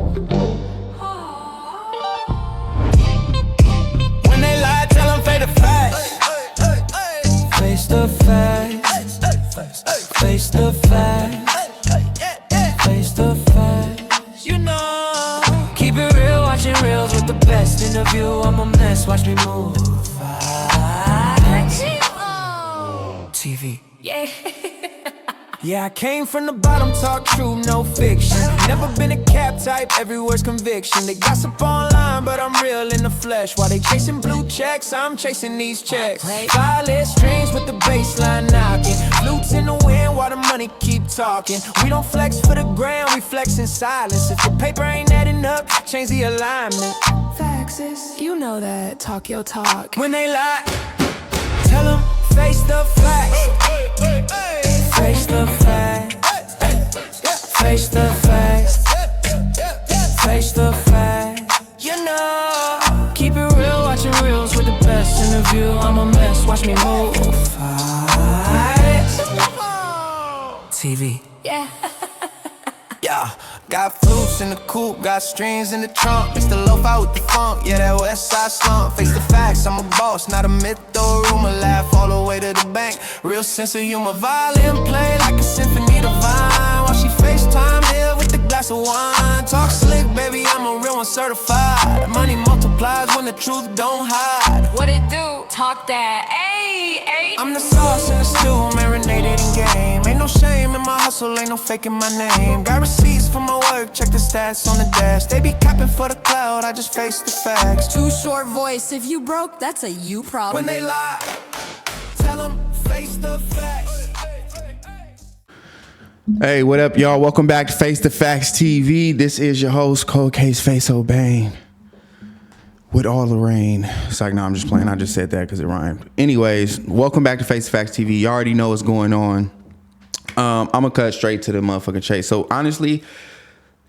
When they lie, tell them fade the facts. Face the facts. Face the facts. Face the facts. You know, keep it real, watching reels with the best interview. I'm a mess, watch me move. TV. Yeah. Yeah, I came from the bottom, talk true, no fiction. Never been a cap type, every word's conviction. They gossip online, but I'm real in the flesh. While they chasing blue checks, I'm chasing these checks. Violet strings with the bassline knocking. Flutes in the wind while the money keep talking. We don't flex for the ground, we flex in silence. If the paper ain't adding up, change the alignment. Faxes, you know that, talk your talk. When they lie, tell them face the facts. Face the facts. Face the facts. Face the facts. You know, keep it real, watching reels with the best interview. I'm a mess, watch me move. TV. Yeah. Yeah, got flutes in the coupe, got strings in the trunk. Mix the lo-fi with the funk, yeah, that west side slump. Face the facts, I'm a boss, not a myth or a rumor. Laugh all the way to the bank, real sense of humor. Violin play like a symphony divine, while she FaceTime here with a glass of wine. Talk slick, baby, I'm a real one certified. Money multiplies when the truth don't hide. What it do? Talk that, ayy, ayy. I'm the sauce in the stew, marinated in game. Ain't no shame in my hustle, ain't no faking my name. Got receipts for my work, check the stats on the dash. They be capping for the cloud, I just face the facts. Too short voice, if you broke, that's a you problem. When they lie, tell them face the facts. Hey, what up, y'all? Welcome back to Face the Facts TV. This is your host, Cold Case Face O'Bane. With all the rain. It's like, no, I'm just playing. I just said that because it rhymed. Anyways, welcome back to Face the Facts TV. You already know what's going on. I'm going to cut straight to the motherfucking chase. So, honestly,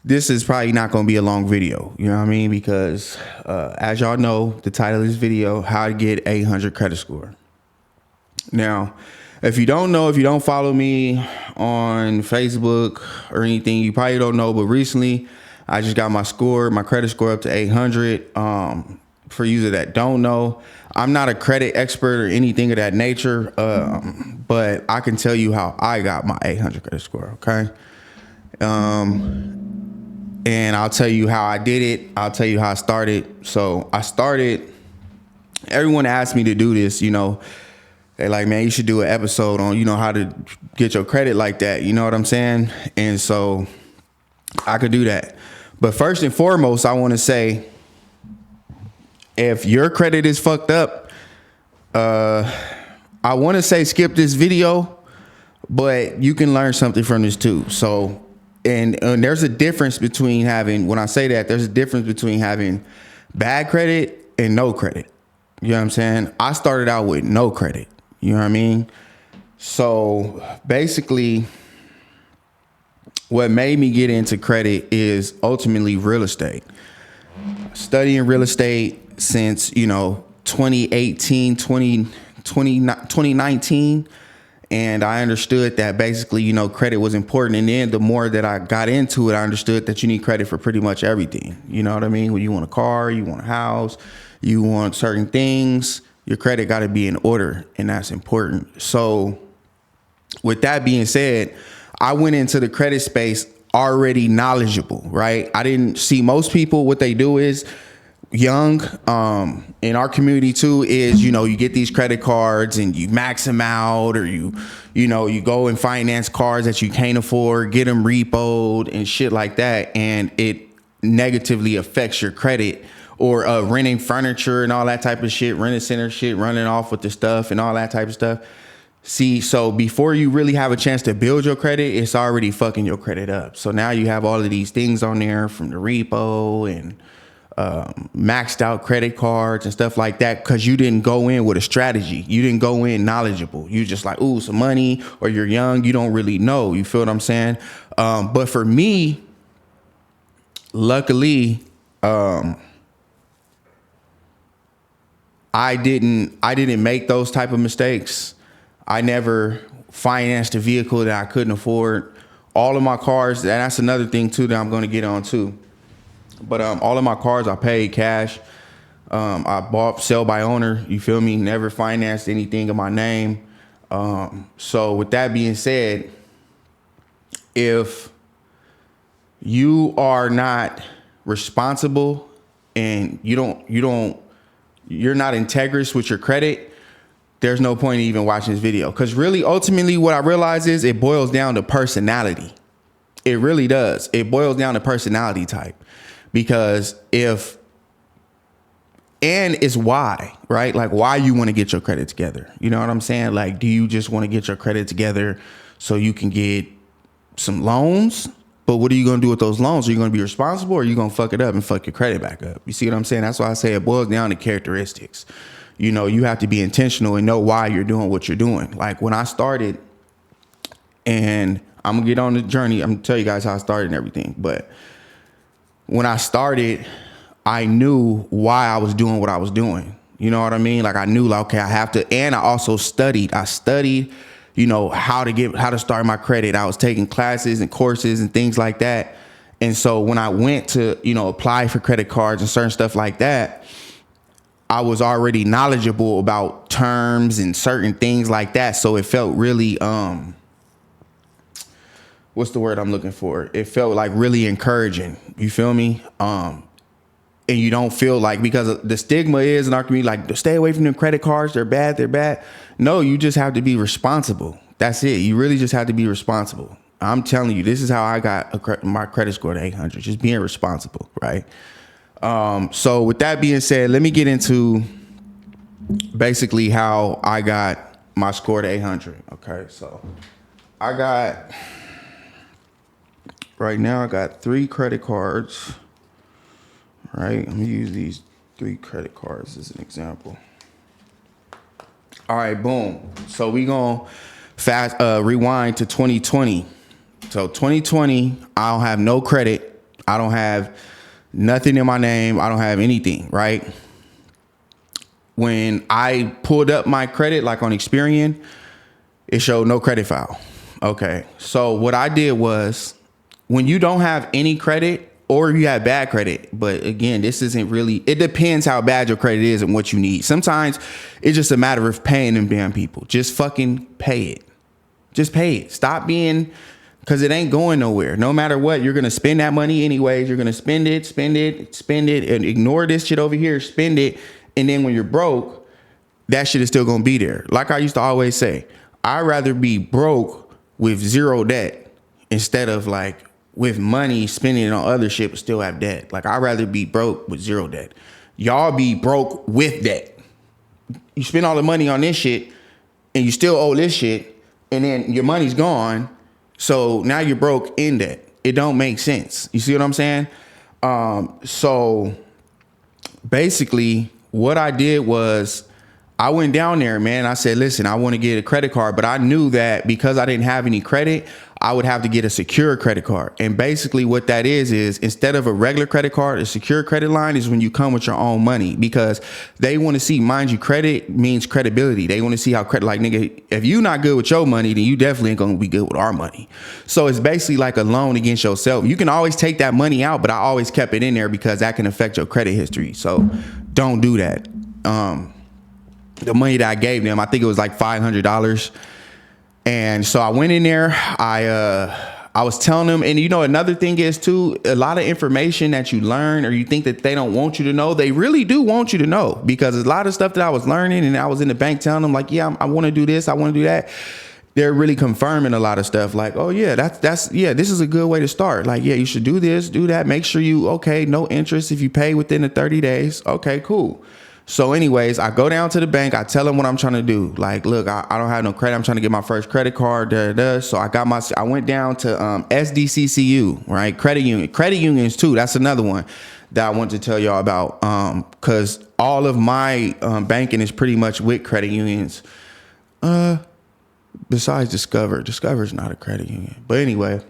this is probably not going to be a long video. You know what I mean? Because, as y'all know, the title of this video, How to Get 800 Credit Score. Now, if you don't know, if you don't follow me on Facebook or anything, you probably don't know, but recently I just got my credit score up to 800. For users that don't know, I'm not a credit expert or anything of that nature, but I can tell you how I got my 800 credit score, okay? And I'll tell you how I did it. I'll tell you how I started. So I started, everyone asked me to do this, you know. They like, man, you should do an episode on, you know, how to get your credit like that. You know what I'm saying? And so I could do that. But first and foremost, I want to say, if your credit is fucked up, I want to say skip this video, but you can learn something from this too. So, and there's a difference between having, when I say that, there's a difference between having bad credit and no credit. You know what I'm saying? I started out with no credit. You know what I mean? So basically, what made me get into credit is ultimately real estate. Studying real estate since, you know, 2019. And I understood that basically, you know, credit was important. And then the more that I got into it, I understood that you need credit for pretty much everything. You know what I mean? When you want a car, you want a house, you want certain things, your credit got to be in order, and that's important. So with that being said, I went into the credit space already knowledgeable, right? I didn't see most people, what they do is young, in our community too, is, you know, you get these credit cards and you max them out, or you know, you go and finance cars that you can't afford, get them repoed and shit like that. And it negatively affects your credit. Or renting furniture and all that type of shit, rent a center shit, running off with the stuff and all that type of stuff. See, so before you really have a chance to build your credit, it's already fucking your credit up. So now you have all of these things on there from the repo and maxed out credit cards and stuff like that, because you didn't go in with a strategy. You didn't go in knowledgeable. You just like, ooh, some money, or you're young. You don't really know. You feel what I'm saying? But for me, luckily, I didn't make those type of mistakes. I never financed a vehicle that I couldn't afford. All of my cars, and that's another thing too that I'm going to get on too. But all of my cars I paid cash. I bought sell by owner. You feel me? Never financed anything in my name. So with that being said, if you are not responsible and you're not integrous with your credit, there's no point in even watching this video. Because really, ultimately, what I realize is it boils down to personality. It really does. It boils down to personality type. Because and it's why, right? Like why you want to get your credit together. You know what I'm saying? Like, do you just want to get your credit together so you can get some loans? But what are you going to do with those loans? Are you going to be responsible, or are you going to fuck it up and fuck your credit back up? You see what I'm saying? That's why I say it boils down to characteristics. You know, you have to be intentional and know why you're doing what you're doing. Like when I started, and I'm going to get on the journey. I'm going to tell you guys how I started and everything. But when I started, I knew why I was doing what I was doing. You know what I mean? Like I knew, like, okay, I have to, and I also studied. I studied, you know, how to start my credit. I was taking classes and courses and things like that. And so when I went to, you know, apply for credit cards and certain stuff like that, I was already knowledgeable about terms and certain things like that. So it felt really, what's the word I'm looking for? It felt like really encouraging. You feel me? And you don't feel like, because the stigma is in our community, like, stay away from them credit cards. They're bad. They're bad. No, you just have to be responsible. That's it. You really just have to be responsible. I'm telling you, this is how I got my credit score to 800, just being responsible, right? So with that being said, let me get into basically how I got my score to 800. Okay, so right now I got 3 credit cards. Right, I'm gonna use these 3 credit cards as an example. All right, boom. So we gonna rewind to 2020. So 2020, I don't have no credit. I don't have nothing in my name. I don't have anything, right? When I pulled up my credit, like on Experian, it showed no credit file. Okay, so what I did was, when you don't have any credit, or you have bad credit, but again, this isn't really, it depends how bad your credit is and what you need. Sometimes it's just a matter of paying them damn people. Just fucking pay it. Just pay it. Stop being, because it ain't going nowhere. No matter what, you're going to spend that money anyways. You're going to spend it, and ignore this shit over here, spend it. And then when you're broke, that shit is still going to be there. Like I used to always say, I'd rather be broke with 0 debt instead of like, with money, spending it on other shit, but still have debt. Like, I'd rather be broke with 0 debt. Y'all be broke with debt. You spend all the money on this shit, and you still owe this shit, and then your money's gone, so now you're broke in debt. It don't make sense. You see what I'm saying? So basically, what I did was, I went down there, man. I said, listen, I want to get a credit card, but I knew that because I didn't have any credit, I would have to get a secure credit card. And basically what that is instead of a regular credit card, a secure credit line is when you come with your own money, because they want to see, mind you, credit means credibility. They want to see how credit, like, nigga, if you not good with your money, then you definitely ain't going to be good with our money. So it's basically like a loan against yourself. You can always take that money out, but I always kept it in there because that can affect your credit history. So don't do that. The money that I gave them, I think it was like $500. And so I went in there, I was telling them, and you know, another thing is too, a lot of information that you learn or you think that they don't want you to know, they really do want you to know, because a lot of stuff that I was learning, and I was in the bank telling them like, yeah, I want to do this, I want to do that. They're really confirming a lot of stuff like, oh yeah, that's yeah, this is a good way to start. Like, yeah, you should do this, do that. Make sure okay, no interest if you pay within the 30 days. Okay, cool. So anyways, I go down to the bank. I tell them what I'm trying to do. Like, look, I don't have no credit. I'm trying to get my first credit card. So I went down to SDCCU, right? Credit unions too. That's another one that I want to tell y'all about. Cause all of my banking is pretty much with credit unions. Besides Discover. Discover's not a credit union. But anyway.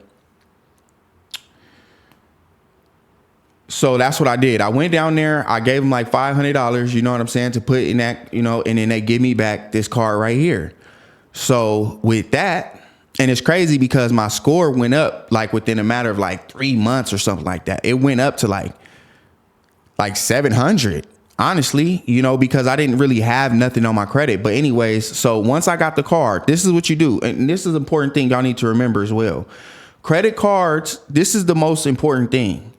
So that's what I did. I went down there. I gave them like $500, you know what I'm saying, to put in that, you know, and then they give me back this card right here. So with that, and it's crazy because my score went up like within a matter of like 3 months or something like that. It went up to like like 700. Honestly, you know, because I didn't really have nothing on my credit. But anyways, so once I got the card, this is what you do. And this is an important thing y'all need to remember as well. Credit cards, this is the most important thing.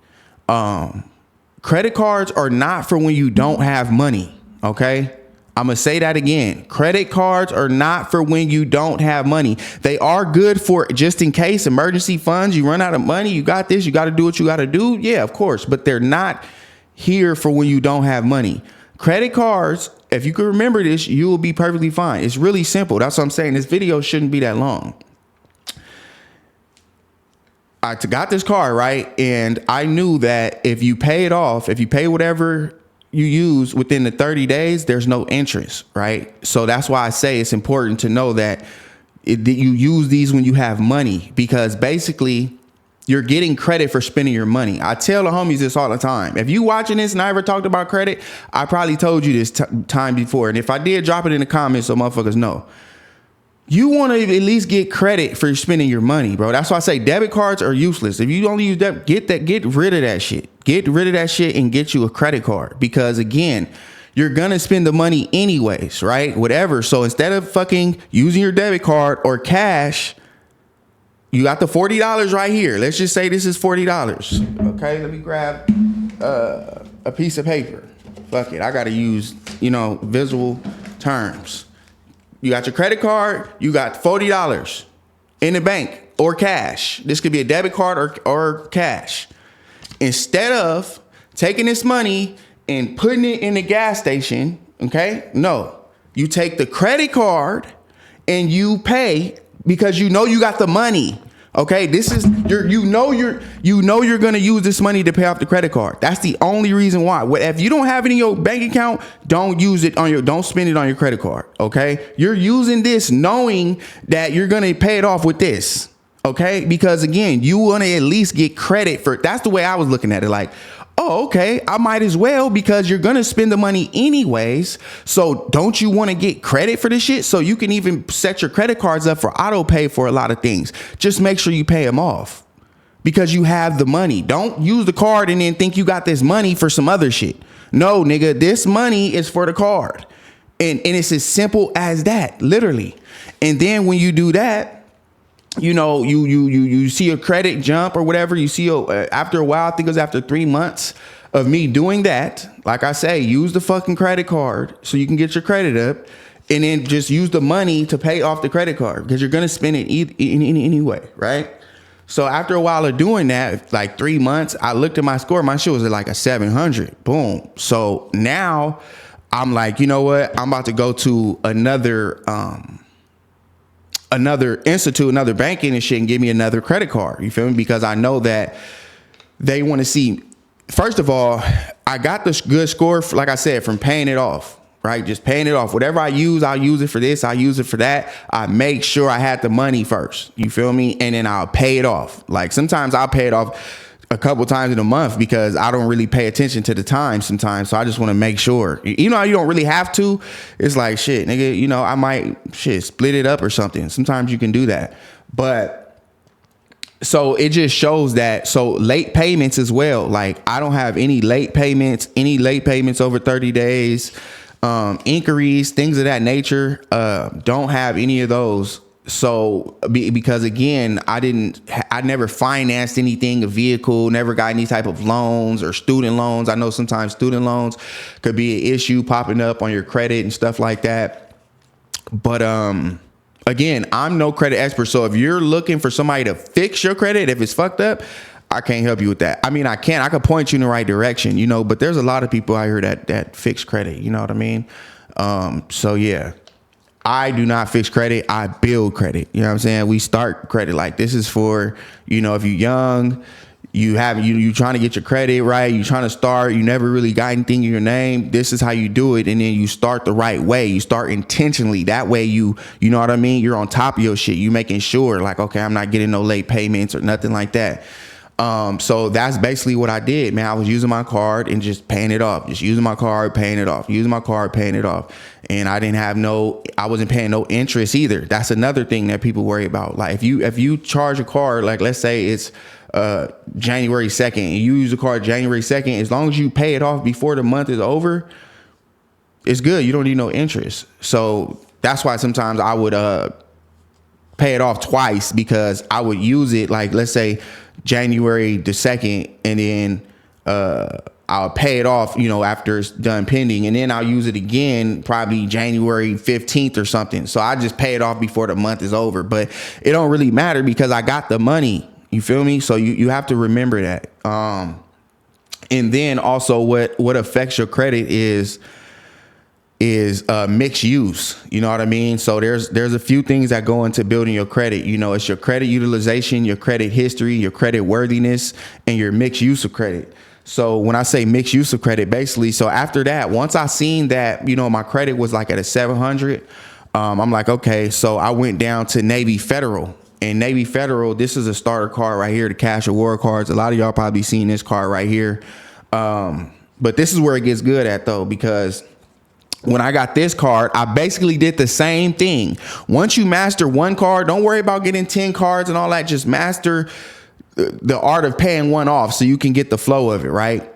Credit cards are not for when you don't have money. Okay. I'm going to say that again. Credit cards are not for when you don't have money. They are good for just in case emergency funds. You run out of money. You got this. You got to do what you got to do. Yeah, of course. But they're not here for when you don't have money. Credit cards, if you can remember this, you will be perfectly fine. It's really simple. That's what I'm saying. This video shouldn't be that long. I got this card, right? And I knew that if you pay it off, if you pay whatever you use within the 30 days, there's no interest, right? So that's why I say it's important to know that you use these when you have money, because basically you're getting credit for spending your money. I tell the homies this all the time. If you watching this and I ever talked about credit, I probably told you this time before. And if I did, drop it in the comments so motherfuckers know. You want to at least get credit for spending your money, bro. That's why I say debit cards are useless. If you only use that, get rid of that shit. Get rid of that shit and get you a credit card. Because again, you're going to spend the money anyways, right? Whatever. So instead of fucking using your debit card or cash, you got the $40 right here. Let's just say this is $40. Okay, let me grab a piece of paper. Fuck it. I got to use, visual terms. You got your credit card. You got $40 in the bank or cash. This could be a debit card or cash. Instead of taking this money and putting it in the gas station, okay? No, you take the credit card and you pay because you know you got the money. Okay, this is you're gonna use this money to pay off the credit card. That's the only reason why. If you don't have it in your bank account, don't spend it on your credit card. Okay, you're using this knowing that you're gonna pay it off with this. Okay, because again, you want to at least get credit for. That's the way I was looking at it. Like, oh, okay, I might as well, because you're going to spend the money anyways. So don't you want to get credit for this shit? So you can even set your credit cards up for auto pay for a lot of things. Just make sure you pay them off because you have the money. Don't use the card and then think you got this money for some other shit. No, nigga, this money is for the card. And it's as simple as that, literally. And then when you do that, you see a credit jump or whatever. You see after a while, I think it was after 3 months of me doing that. Like I say, use the fucking credit card so you can get your credit up, and then just use the money to pay off the credit card because you're going to spend it anyway, right? So after a while of doing that, like 3 months, I looked at my score. My shit was at like a 700. Boom. So now I'm like, you know what? I'm about to go to another institute, another banking and shit, and give me another credit card. You feel me? Because I know that they want to see, first of all, I got this good score, like I said, from paying it off, right? Just paying it off. Whatever I use, I'll use it for this. I'll use it for that. I make sure I had the money first. You feel me? And then I'll pay it off. Like sometimes I'll pay it off a couple times in a month because I don't really pay attention to the time sometimes. So I just want to make sure, you don't really have to. It's like, shit, nigga, I might split it up or something. Sometimes you can do that. But so it just shows that. So late payments as well. Like I don't have any late payments over 30 days, inquiries, things of that nature. Don't have any of those. So because again, I never financed anything, a vehicle, never got any type of loans or student loans. I know sometimes student loans could be an issue popping up on your credit and stuff like that. But again, I'm no credit expert. So if you're looking for somebody to fix your credit, if it's fucked up, I can't help you with that. I mean, I could point you in the right direction, but there's a lot of people out here that fix credit. You know what I mean? So yeah. I do not fix credit. I build credit. You know what I'm saying? We start credit. Like this is for, if you're young, you trying to get your credit right. You trying to start. You never really got anything in your name. This is how you do it. And then you start the right way. You start intentionally. That way you know what I mean? You're on top of your shit. You making sure like, okay, I'm not getting no late payments or nothing like that. So that's basically what I did, man. I was using my card and just paying it off, just using my card, paying it off, using my card, paying it off. And I wasn't paying no interest either. That's another thing that people worry about. Like if you charge a card, like let's say it's January 2nd and you use the card January 2nd, as long as you pay it off before the month is over, it's good. You don't need no interest. So that's why sometimes I would pay it off twice, because I would use it, like, let's say January the 2nd, and then I'll pay it off, after it's done pending, and then I'll use it again probably January 15th or something. So I just pay it off before the month is over. But it don't really matter because I got the money. You feel me? So you have to remember that. And then also what affects your credit is mixed use. You know what I mean? So there's a few things that go into building your credit. It's your credit utilization, your credit history, your credit worthiness, and your mixed use of credit. So when I say mixed use of credit, basically, so after that, once I seen that, my credit was like at a 700, I'm like, okay, so I went down to Navy Federal. And Navy Federal, this is a starter card right here, the cash award cards. A lot of y'all probably seen this card right here. But this is where it gets good at, though, because when I got this card, I basically did the same thing. Once you master one card, don't worry about getting 10 cards and all that. Just master the art of paying one off so you can get the flow of it, right?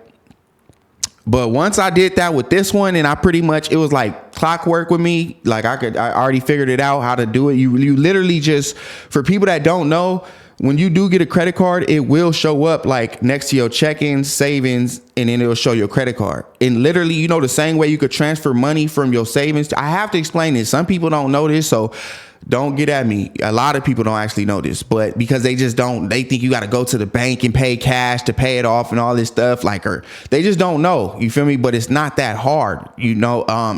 But once I did that with this one, and it was like clockwork with me. Like I already figured it out how to do it. You literally just, for people that don't know, when you do get a credit card, it will show up like next to your check-ins, savings, and then it'll show your credit card. And literally, the same way you could transfer money from your savings. I have to explain this. Some people don't know this, so don't get at me. A lot of people don't actually know this, but because they just don't, they think you got to go to the bank and pay cash to pay it off and all this stuff, or they just don't know. You feel me? But it's not that hard,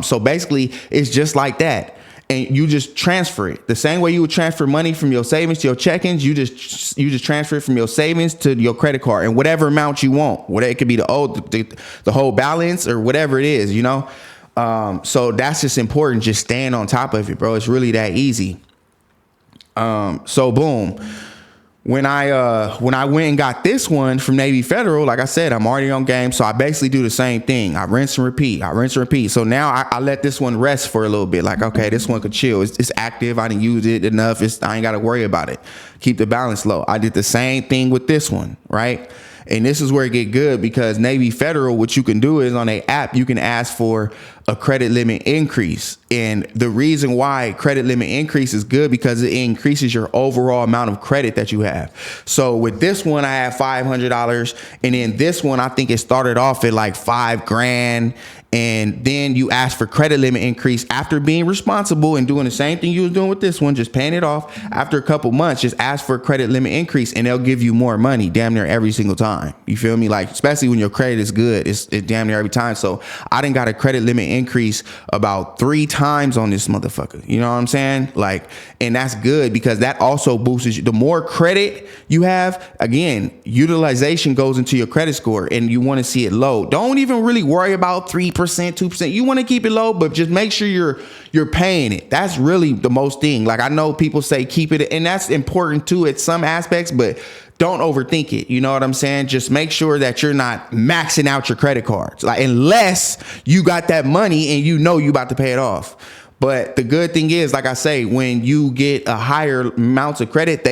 So basically, it's just like that. And you just transfer it the same way you would transfer money from your savings to your check-ins. You just transfer it from your savings to your credit card, and whatever amount you want. Whatever, it could be the whole balance or whatever it is, So that's just important. Just staying on top of it, bro. It's really that easy. So boom. When I went and got this one from Navy Federal, like I said, I'm already on game. So I basically do the same thing. I rinse and repeat. So now I let this one rest for a little bit. Like, okay, this one could chill. It's active. I didn't use it enough. I ain't got to worry about it. Keep the balance low. I did the same thing with this one, right? And this is where it get good, because Navy Federal, what you can do is on a app, you can ask for a credit limit increase. And the reason why credit limit increase is good, because it increases your overall amount of credit that you have. So with this one, I have $500. And then this one, I think it started off at like $5,000. And then you ask for credit limit increase after being responsible and doing the same thing you was doing with this one, just paying it off. After a couple months, just ask for a credit limit increase, and they'll give you more money damn near every single time. You feel me? Like, especially when your credit is good, it's damn near every time. So I done got a credit limit increase about 3 times on this motherfucker. You know what I'm saying? Like, and that's good, because that also boosts you. The more credit you have, again, utilization goes into your credit score, and you want to see it low. Don't even really worry about 3%, 2%. You want to keep it low, but just make sure you're paying it. That's really the most thing. Like, I know people say keep it, and that's important too at some aspects, but don't overthink it. You know what I'm saying? Just make sure that you're not maxing out your credit cards, like, unless you got that money and you about to pay it off. But the good thing is, like I say, when you get a higher amount of credit,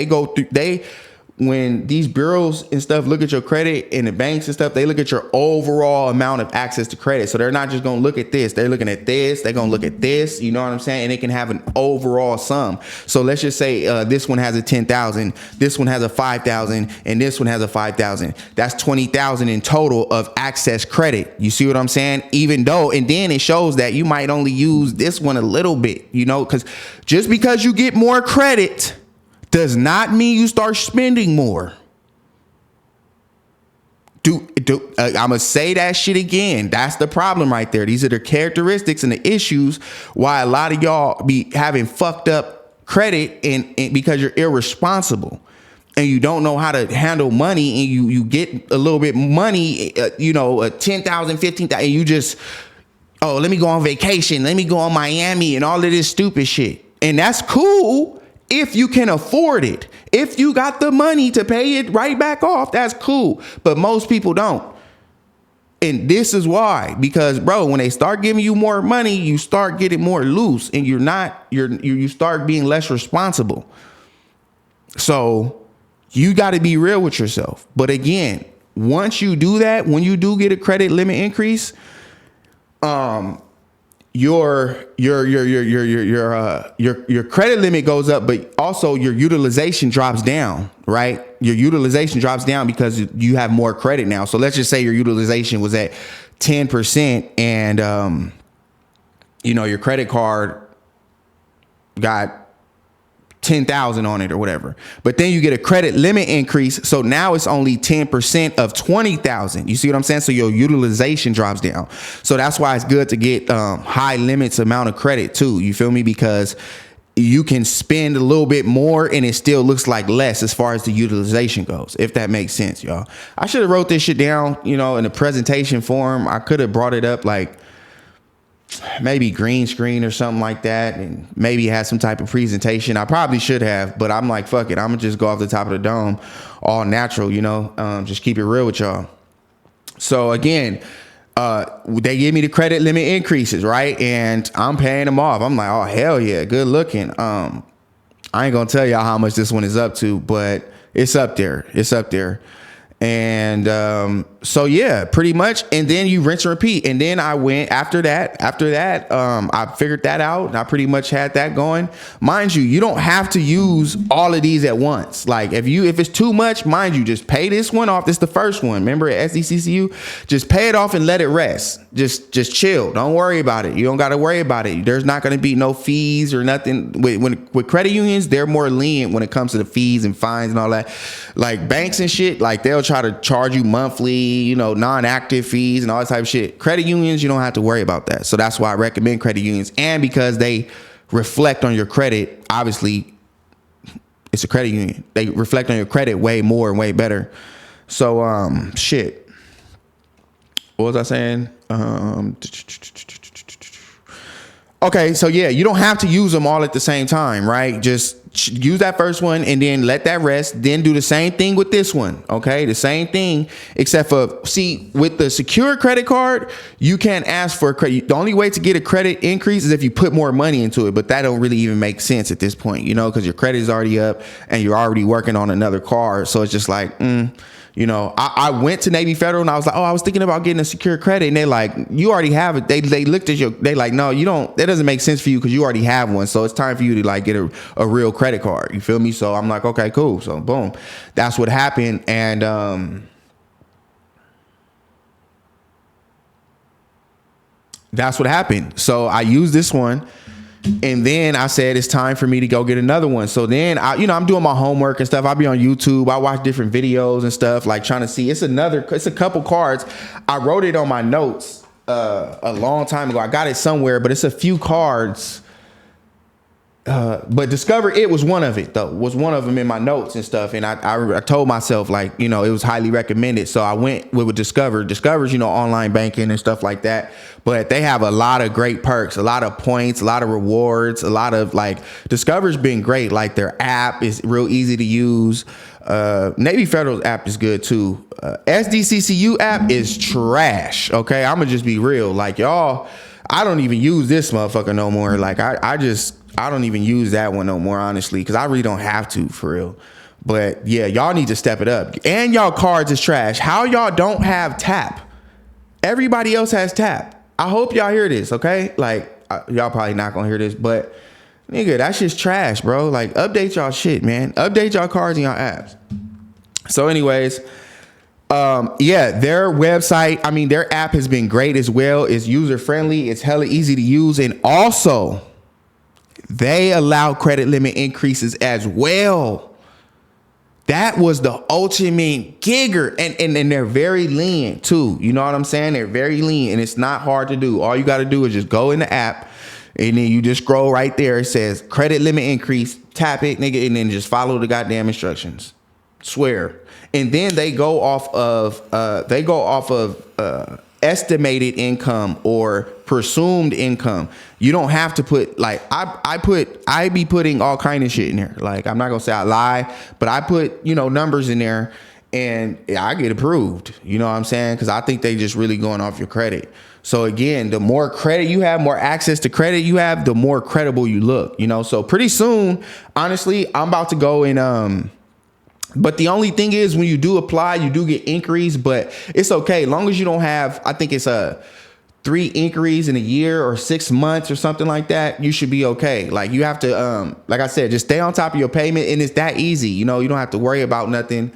when these bureaus and stuff look at your credit, and the banks and stuff, they look at your overall amount of access to credit. So they're not just going to look at this. They're looking at this. They're going to look at this. You know what I'm saying? And it can have an overall sum. So let's just say this one has a 10,000, this one has a 5,000, and this one has a 5,000. That's 20,000 in total of access credit. You see what I'm saying? Even though, and then it shows that you might only use this one a little bit, because just because you get more credit does not mean you start spending more. I'm gonna say that shit again. That's the problem right there. These are the characteristics and the issues why a lot of y'all be having fucked up credit, and because you're irresponsible and you don't know how to handle money, and you get a little bit money, 10,000, 15,000, and you just, let me go on vacation, let me go on Miami and all of this stupid shit. And that's cool if you can afford it. If you got the money to pay it right back off, that's cool. But most people don't. And this is why, because bro, when they start giving you more money, you start getting more loose, and you start being less responsible. So You got to be real with yourself. But again, once you do that, when you do get a credit limit increase, your credit limit goes up, but also your utilization drops down, right? Your utilization drops down because you have more credit now. So let's just say your utilization was at 10% and, your credit card got 10,000 on it or whatever, but then you get a credit limit increase. So now it's only 10% of 20,000. You see what I'm saying? So your utilization drops down. So that's why it's good to get high limits amount of credit too. You feel me? Because you can spend a little bit more and it still looks like less as far as the utilization goes, if that makes sense, y'all. I should have wrote this shit down, in a presentation form. I could have brought it up like maybe green screen or something like that, and maybe had some type of presentation. I probably should have, but I'm like, fuck it, I'm gonna just go off the top of the dome, all natural, just keep it real with y'all. So again, they give me the credit limit increases, right? And I'm paying them off. I'm like, oh hell yeah, good looking. I ain't gonna tell y'all how much this one is up to, but it's up there. And so yeah, pretty much. And then you rinse and repeat. And then I went after that, I figured that out and I pretty much had that going. Mind you, you don't have to use all of these at once. Like if it's too much, mind you, just pay this one off. This is the first one. Remember at SDCCU, just pay it off and let it rest. Just chill. Don't worry about it. You don't got to worry about it. There's not going to be no fees or nothing. With credit unions, they're more lenient when it comes to the fees and fines and all that. Like banks and shit, like they'll try to charge you monthly, non-active fees and all that type of shit. Credit unions, you don't have to worry about that. So that's why I recommend credit unions. And because they reflect on your credit, obviously it's a credit union. They reflect on your credit way more and way better. So, shit. What was I saying? Okay, so yeah, you don't have to use them all at the same time, right? Just use that first one and then let that rest. Then do the same thing with this one, okay? The same thing, except for, see, with the secure credit card, you can't ask for a credit. The only way to get a credit increase is if you put more money into it, but that don't really even make sense at this point, because your credit is already up and you're already working on another card. So it's just like, I went to Navy Federal and I was like, oh, I was thinking about getting a secure credit. And they like, you already have it. They looked at they like, no, you don't, that doesn't make sense for you because you already have one. So it's time for you to like get a real credit card. You feel me? So I'm like, okay, cool. So boom, that's what happened. And, that's what happened. So I used this one. And then I said, it's time for me to go get another one. So then I'm doing my homework and stuff. I'll be on YouTube. I watch different videos and stuff, like trying to see. It's a couple cards. I wrote it on my notes a long time ago. I got it somewhere, but it's a few cards. But Discover It was one of it, though, was one of them in my notes and stuff. And I told myself, like, it was highly recommended. So I went with Discover. Discover's, online banking and stuff like that. But they have a lot of great perks, a lot of points, a lot of rewards, a lot of like Discover's been great. Like their app is real easy to use. Navy Federal's app is good too. SDCCU app is trash. Okay. I'm gonna just be real. Like y'all, I don't even use this motherfucker no more. Like I don't even use that one no more, honestly, because I really don't have to, for real. But yeah, y'all need to step it up. And y'all cards is trash. How y'all don't have tap? Everybody else has tap. I hope y'all hear this, okay? Like, y'all probably not gonna hear this, but nigga, that shit's trash, bro. Like, update y'all shit, man. Update y'all cards and y'all apps. So anyways, yeah, their website, their app has been great as well. It's user-friendly. It's hella easy to use. And also, they allow credit limit increases as well. That was the ultimate gigger. And they're very lenient too. You know what I'm saying? They're very lenient and it's not hard to do. All you got to do is just go in the app and then you just scroll right there. It says credit limit increase, tap it, nigga, and then just follow the goddamn instructions. Swear. And then they go off of estimated income or presumed income. You don't have to put like I be putting all kind of shit in there. Like I'm not gonna say I lie, but I put numbers in there and I get approved. You know what I'm saying? Because I think they just really going off your credit. So again, the more credit you have, more access to credit you have, the more credible you look. So pretty soon, honestly, I'm about to go and But the only thing is when you do apply, you do get inquiries, but it's okay. As long as you don't have, I think it's 3 inquiries in a year or 6 months or something like that, you should be okay. Like you have to, like I said, just stay on top of your payment, and it's that easy. You know, you don't have to worry about nothing.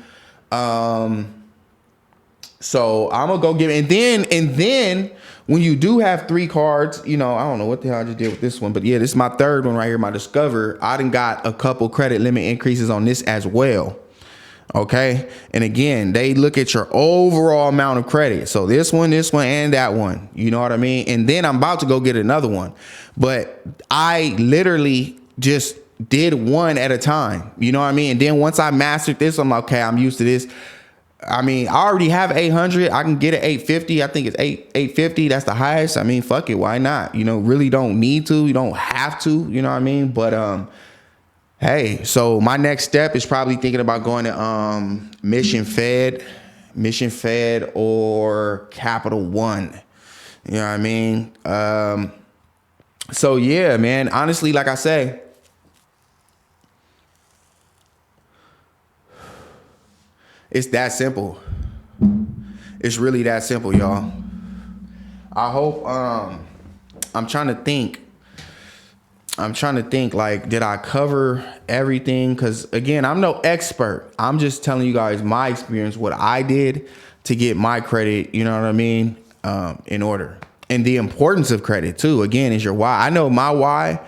So I'm gonna go give it. And then when you do have 3 cards, you know, I don't know what the hell I just did with this one, but yeah, this is my 3rd one right here, my Discover. I done got a couple credit limit increases on this as well. Okay. And again, they look at your overall amount of credit. So this one, and that one, you know what I mean? And then I'm about to go get another one, but I literally just did one at a time. You know what I mean? And then once I mastered this, I'm like, okay, I'm used to this. I mean, I already have 800. I can get it 850. I think it's 850. That's the highest. I mean, fuck it. Why not? You know, really don't need to. You don't have to. You know what I mean? But hey, so my next step is probably thinking about going to Mission Fed or Capital One. You know what I mean? So yeah, man. Honestly, like I say, it's that simple. It's really that simple, y'all. I hope I'm trying to think like, did I cover everything? Because again, I'm no expert. I'm just telling you guys my experience, what I did to get my credit, you know what I mean, in order. And the importance of credit too, again, is your why. I know my why,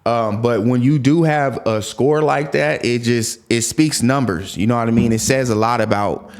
but when you do have a score like that, it speaks numbers. You know what I mean? It says a lot about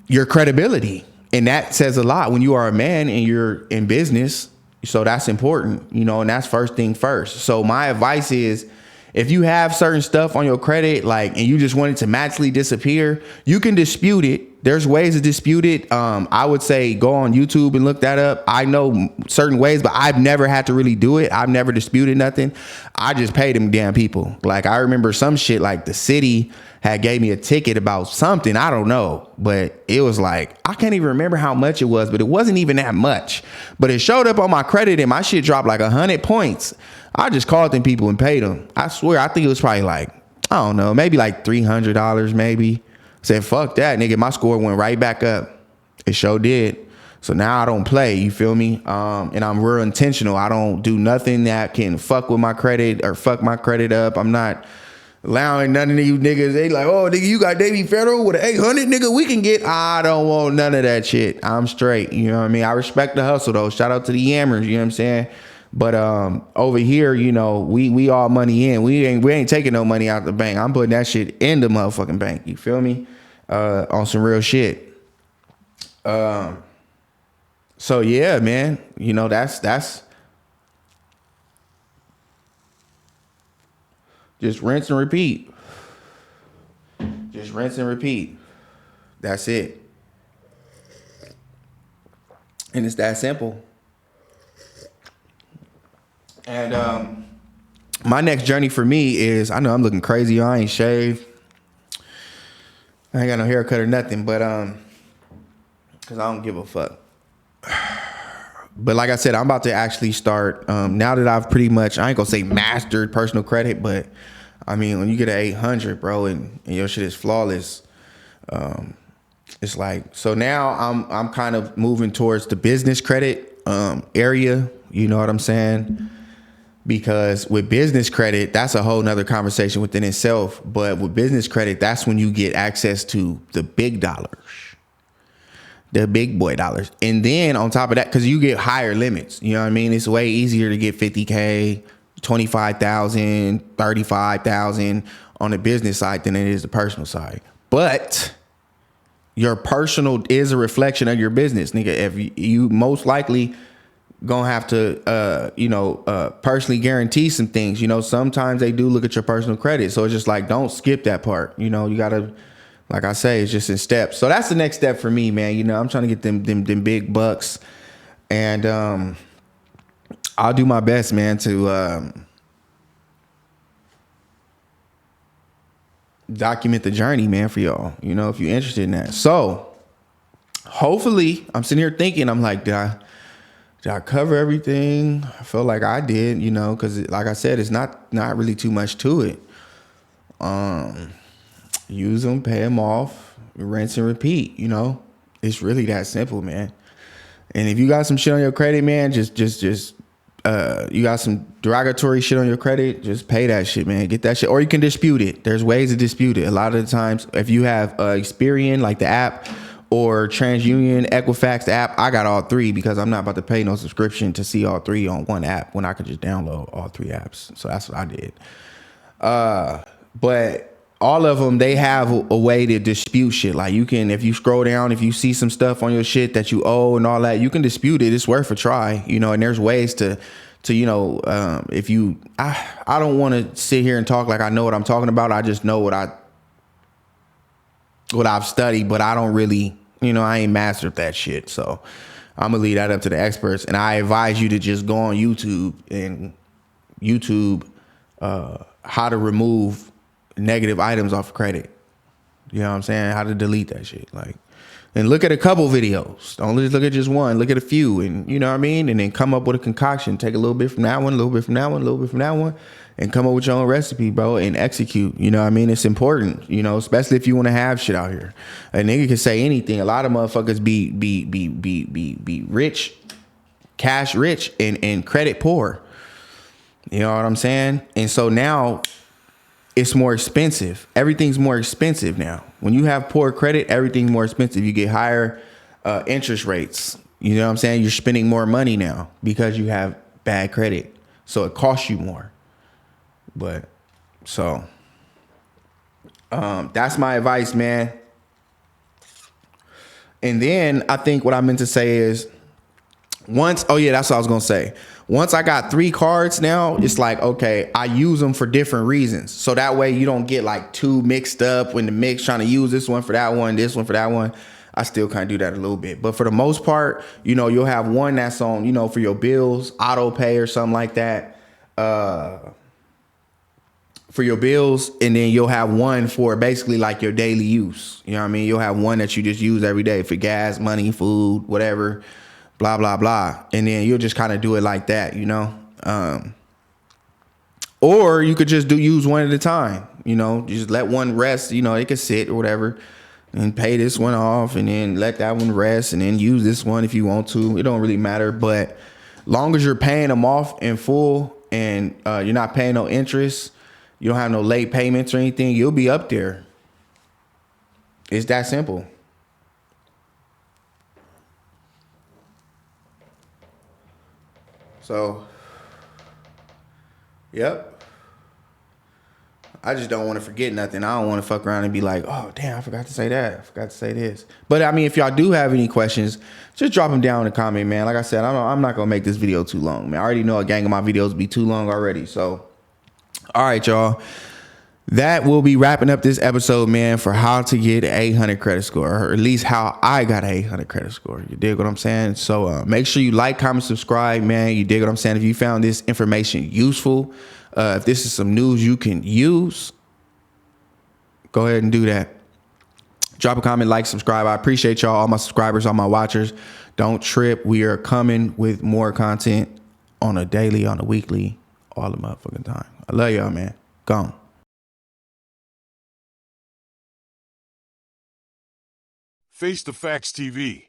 your credibility. And that says a lot when you are a man and you're in business. So that's important, you know, and that's first thing first. So my advice is, if you have certain stuff on your credit, like, and you just want it to magically disappear, you can dispute it. There's ways to dispute it. I would say go on YouTube and look that up. I know certain ways, but I've never had to really do it. I've never disputed nothing. I just paid them damn people. Like, I remember some shit like the city had gave me a ticket about something. I don't know, but it was like, I can't even remember how much it was, but it wasn't even that much. But it showed up on my credit and my shit dropped like 100 points. I just called them people and paid them. I swear, I think it was probably like, I don't know, maybe like $300 maybe. Said, fuck that, nigga. My score went right back up. It sure did. So now I don't play, you feel me? And I'm real intentional. I don't do nothing that can fuck with my credit or fuck my credit up. I'm not allowing none of you niggas. They like, oh, nigga, you got Davy Federal with an 800, nigga, we can get. I don't want none of that shit. I'm straight, you know what I mean? I respect the hustle, though. Shout out to the Yammers, you know what I'm saying? But over here, you know, we all money in. We ain't taking no money out the bank. I'm putting that shit in the motherfucking bank. You feel me? On some real shit. So yeah, man. You know, that's just rinse and repeat. Just rinse and repeat. That's it. And it's that simple. And my next journey for me is, I know I'm looking crazy. I ain't shaved. I ain't got no haircut or nothing, but because I don't give a fuck. But like I said, I'm about to actually start, now that I've pretty much, I ain't gonna say mastered personal credit, but I mean, when you get an 800, bro, and your shit is flawless, it's like, so now I'm kind of moving towards the business credit area, you know what I'm saying? Because with business credit, that's a whole nother conversation within itself. But with business credit, that's when you get access to the big dollars, the big boy dollars. And then on top of that, because you get higher limits, you know what I mean? It's way easier to get 50K, 25,000, 35,000 on the business side than it is the personal side. But your personal is a reflection of your business, nigga. If you most likely gonna have to personally guarantee some things. You know, sometimes they do look at your personal credit, so it's just like, don't skip that part. You know, you gotta, like I say, it's just in steps. So that's the next step for me, man. You know, I'm trying to get them big bucks, and I'll do my best, man, to document the journey, man, for y'all. You know, if you're interested in that. So hopefully, I'm sitting here thinking, I'm like, did I cover everything? I feel like I did, you know, because like I said, it's not really too much to it. use them, pay them off, rinse and repeat. You know, it's really that simple, man. And if you got some shit on your credit, man, just you got some derogatory shit on your credit, just pay that shit, man. Get that shit, or you can dispute it. There's ways to dispute it. A lot of the times, if you have Experian, like the app, or TransUnion, Equifax, the app, I got all three because I'm not about to pay no subscription to see all three on one app when I could just download all three apps. So that's what I did. But all of them, they have a way to dispute shit. Like you can, if you scroll down, if you see some stuff on your shit that you owe and all that, you can dispute it. It's worth a try, you know. And there's ways to you know, if you, I don't want to sit here and talk like I know what I'm talking about. I just know what I've studied, but I don't really, you know, I ain't mastered that shit. So I'm gonna leave that up to the experts. And I advise you to just go on YouTube and how to remove negative items off credit. You know what I'm saying? How to delete that shit. Like, and look at a couple videos. Don't just look at just one. Look at a few, and you know what I mean? And then come up with a concoction. Take a little bit from that one, a little bit from that one, a little bit from that one, and come up with your own recipe, bro, and execute. You know what I mean? It's important, you know, especially if you want to have shit out here. A nigga can say anything. A lot of motherfuckers be rich, cash rich, and credit poor. You know what I'm saying? And so now it's more expensive. Everything's more expensive now. When you have poor credit, everything's more expensive. You get higher interest rates. You know what I'm saying? You're spending more money now because you have bad credit. So it costs you more. But so that's my advice, man. And then I think what I meant to say is that's what I was going to say. Once I got 3 cards now, it's like, okay, I use them for different reasons. So that way you don't get like too mixed up when the mix trying to use this one for that one, this one for that one. I still kind of do that a little bit. But for the most part, you know, you'll have one that's on, you know, for your bills, auto pay or something like that. For your bills, and then you'll have one for basically like your daily use. You know what I mean? You'll have one that you just use every day for gas, money, food, whatever. Blah, blah, blah. And then you'll just kind of do it like that, you know? Or you could just use one at a time, you know, just let one rest, you know, it could sit or whatever and pay this one off and then let that one rest and then use this one if you want to. It don't really matter. But long as you're paying them off in full and you're not paying no interest, you don't have no late payments or anything, you'll be up there. It's that simple. So, yep. I just don't want to forget nothing. I don't want to fuck around and be like, oh, damn, I forgot to say that. I forgot to say this. But, I mean, if y'all do have any questions, just drop them down in the comment, man. Like I said, I'm not going to make this video too long, man. I already know a gang of my videos be too long already. So, all right, y'all. That will be wrapping up this episode, man, for how to get an 800 credit score, or at least how I got an 800 credit score. You dig what I'm saying? So make sure you like, comment, subscribe, man. You dig what I'm saying? If you found this information useful, if this is some news you can use, go ahead and do that. Drop a comment, like, subscribe. I appreciate y'all, all my subscribers, all my watchers. Don't trip. We are coming with more content on a daily, on a weekly, all the motherfucking time. I love y'all, man. Gone. Face the Facts TV.